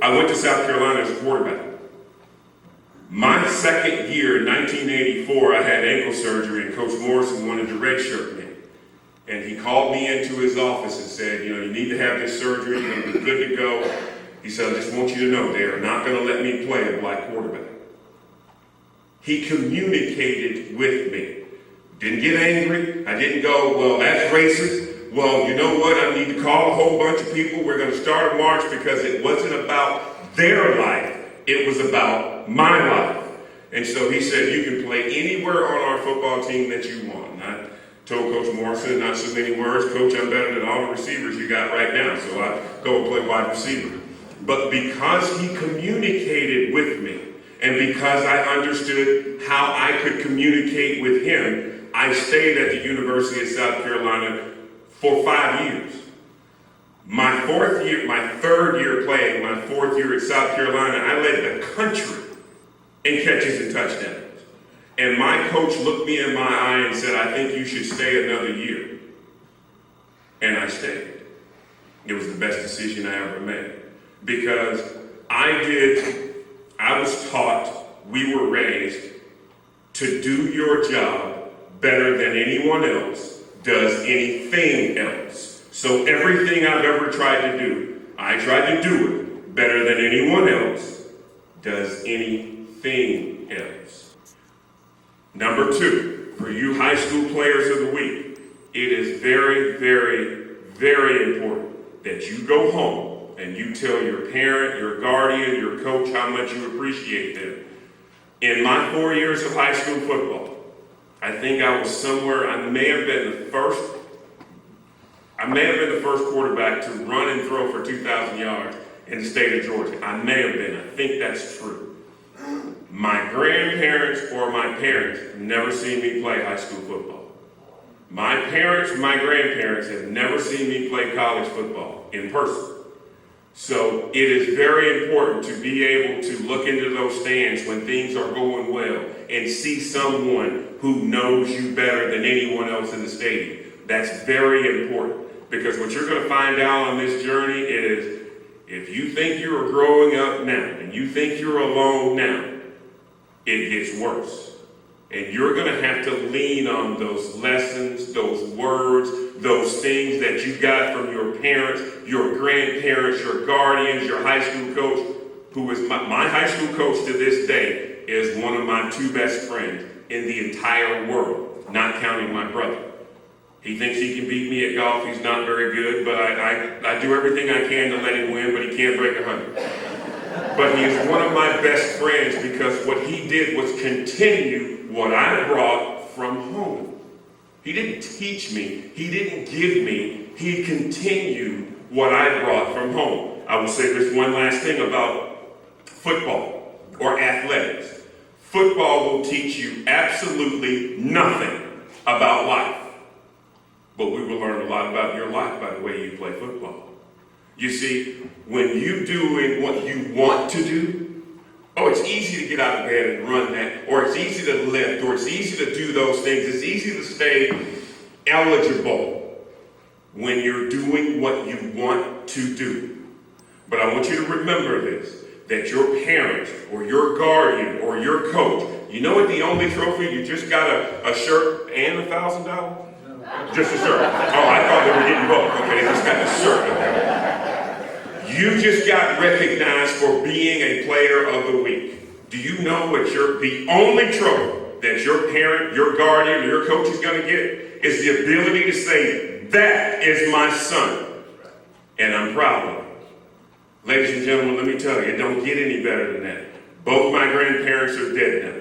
I went to South Carolina as a quarterback. My second year, in 1984, I had ankle surgery, and Coach Morrison wanted to redshirt me. And he called me into his office and said, you need to have this surgery, you're going to be good to go. He said, I just want you to know they are not going to let me play a black quarterback. He communicated with me. Didn't get angry. I didn't go, well, that's racist. Well, you know what? I need to call a whole bunch of people. We're going to start a march, because it wasn't about their life. It was about my life. And so he said, you can play anywhere on our football team that you want. And I told Coach Morrison, not so many words, Coach, I'm better than all the receivers you got right now. So I go and play wide receiver. But because he communicated with me, and because I understood how I could communicate with him, I stayed at the University of South Carolina for 5 years. My third year playing, my fourth year at South Carolina, I led the country in catches and touchdowns. And my coach looked me in my eye and said, I think you should stay another year. And I stayed. It was the best decision I ever made. Because I was taught, we were raised to do your job better than anyone else does anything else. So everything I've ever tried to do, I tried to do it better than anyone else does anything else. Number 2, for you high school players of the week, it is very, very, very important that you go home and you tell your parent, your guardian, your coach how much you appreciate them. In my 4 years of high school football, I think I was somewhere, I may have been the first quarterback to run and throw for 2,000 yards in the state of Georgia. I may have been. I think that's true. My grandparents or my parents never seen me play high school football. My parents, my grandparents have never seen me play college football in person. So it is very important to be able to look into those stands when things are going well and see someone who knows you better than anyone else in the stadium. That's very important, because what you're going to find out on this journey is, if you think you're growing up now and you think you're alone now, it gets worse. And you're going to have to lean on those lessons, those words, those things that you got from your parents, your grandparents, your guardians, your high school coach, who is my high school coach to this day is one of my 2 best friends in the entire world, not counting my brother. He thinks he can beat me at golf. He's not very good, but I do everything I can to let him win, but he can't break 100. But he is one of my best friends, because what he did was continue what I brought from home. He didn't teach me. He didn't give me. He continued what I brought from home. I will say this one last thing about football or athletics. Football will teach you absolutely nothing about life. But we will learn a lot about your life by the way you play football. You see, when you're doing what you want to do, it's easy to get out of bed and run that, or it's easy to lift, or it's easy to do those things. It's easy to stay eligible when you're doing what you want to do. But I want you to remember this, that your parents or your guardian or your coach, what the only trophy, you just got a shirt and $1,000? Just a shirt. Oh, I thought they were getting both. Okay, they just got the shirt. You just got recognized for being a player of the week. Do you know what the only trophy that your parent, your guardian, or your coach is going to get is the ability to say, that is my son, and I'm proud of him. Ladies and gentlemen, let me tell you, it don't get any better than that. Both my grandparents are dead now.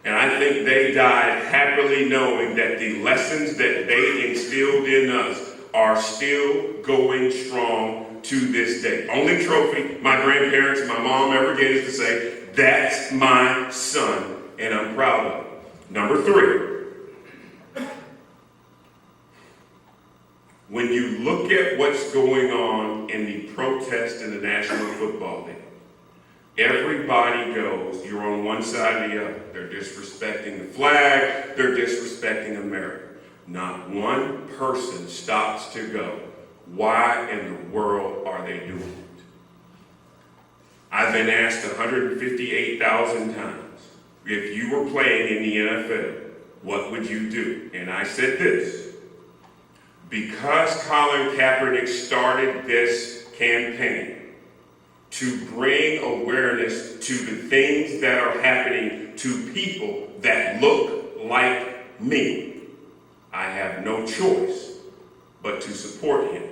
And I think they died happily knowing that the lessons that they instilled in us are still going strong to this day. Only trophy my grandparents and my mom ever get is to say, that's my son, and I'm proud of him. Number 3, when you look at what's going on in the protest in the National Football League, everybody goes, you're on one side or the other. They're disrespecting the flag, they're disrespecting America. Not one person stops to go, why in the world are they doing it? I've been asked 158,000 times, if you were playing in the NFL, what would you do? And I said this: because Colin Kaepernick started this campaign to bring awareness to the things that are happening to people that look like me, I have no choice but to support him.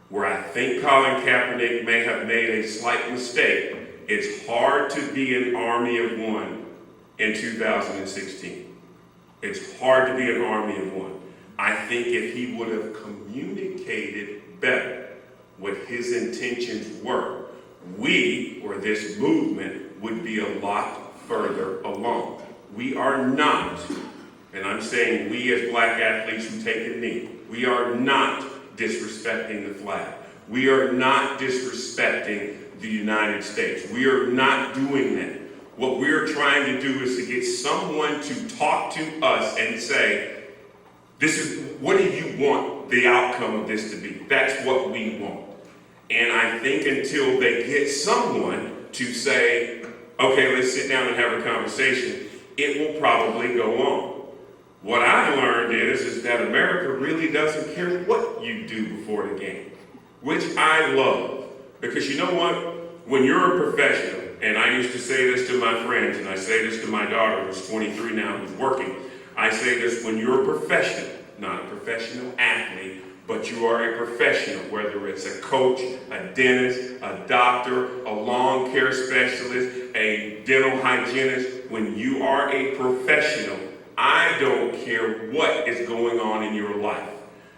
Where I think Colin Kaepernick may have made a slight mistake, it's hard to be an army of one in 2016. It's hard to be an army of one. I think if he would have communicated better what his intentions were, we, or this movement, would be a lot further along. We are not, and I'm saying we as black athletes who take a knee, we are not disrespecting the flag. We are not disrespecting the United States. We are not doing that. What we're trying to do is to get someone to talk to us and say, this is, what do you want the outcome of this to be? That's what we want. And I think until they get someone to say, okay, let's sit down and have a conversation, it will probably go on. What I've learned is that America really doesn't care what you do before the game, which I love. Because you know what? When you're a professional, and I used to say this to my friends, and I say this to my daughter who's 23 now, who's working, I say this: when you're a professional, not a professional athlete, but you are a professional, whether it's a coach, a dentist, a doctor, a lawn care specialist, a dental hygienist, when you are a professional, I don't care what is going on in your life.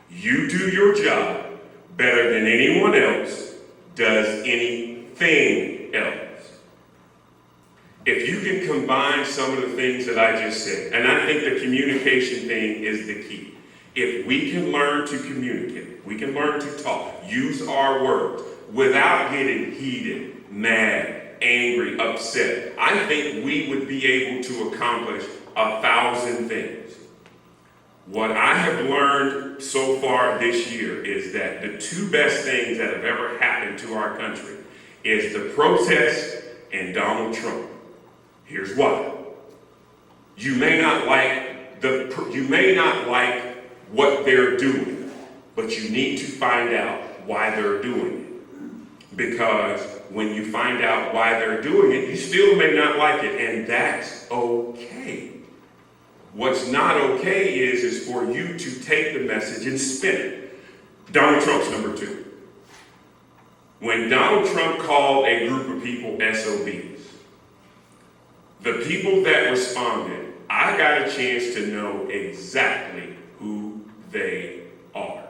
You do your job better than anyone else does anything else. If you can combine some of the things that I just said, and I think the communication thing is the key. If we can learn to communicate, we can learn to talk, use our words without getting heated, mad, angry, upset, I think we would be able to accomplish 1,000 things. What I have learned so far this year is that the two best things that have ever happened to our country is the protests and Donald Trump. Here's why. You may not like what they're doing, but you need to find out why they're doing it. Because when you find out why they're doing it, you still may not like it, and that's okay. What's not okay is for you to take the message and spin it. Donald Trump's number two. When Donald Trump called a group of people SOBs, the people that responded, I got a chance to know exactly who they are.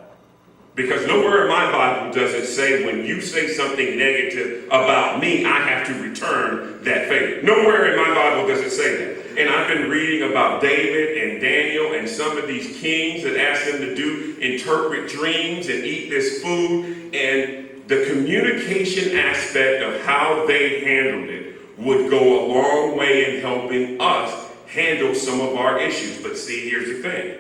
Because nowhere in my Bible does it say when you say something negative about me, I have to return that favor. Nowhere in my Bible does it say that. And I've been reading about David and Daniel and some of these kings that asked them to interpret dreams and eat this food. And the communication aspect of how they handled it would go a long way in helping us handle some of our issues. But see, here's the thing.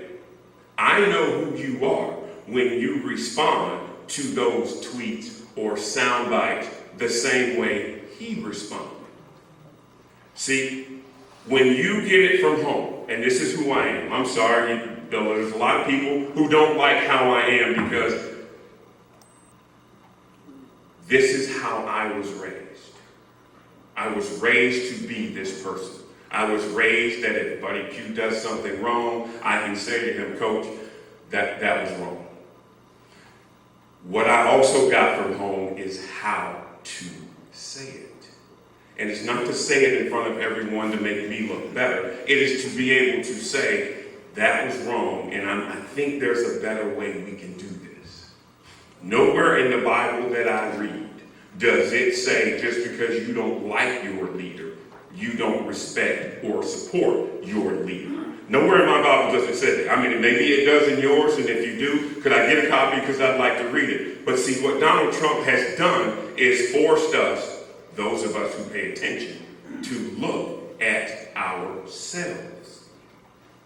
I know who you are when you respond to those tweets or sound bites the same way he responded. See, when you get it from home, and this is who I am, I'm sorry, there's a lot of people who don't like how I am because this is how I was raised. I was raised to be this person. I was raised that if Buddy Q does something wrong, I can say to him, Coach, that was wrong. What I also got from home is how to say it. And it's not to say it in front of everyone to make me look better. It is to be able to say, that was wrong, and I think there's a better way we can do this. Nowhere in the Bible that I read does it say just because you don't like your leader, you don't respect or support your leader. Nowhere in my Bible does it say that. I mean, maybe it does in yours, and if you do, could I get a copy because I'd like to read it. But see, what Donald Trump has done is forced us, those of us who pay attention, to look at ourselves.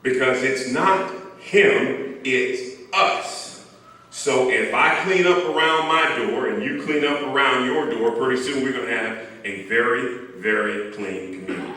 Because it's not him, it's us. So if I clean up around my door and you clean up around your door, pretty soon we're going to have a very, very clean community.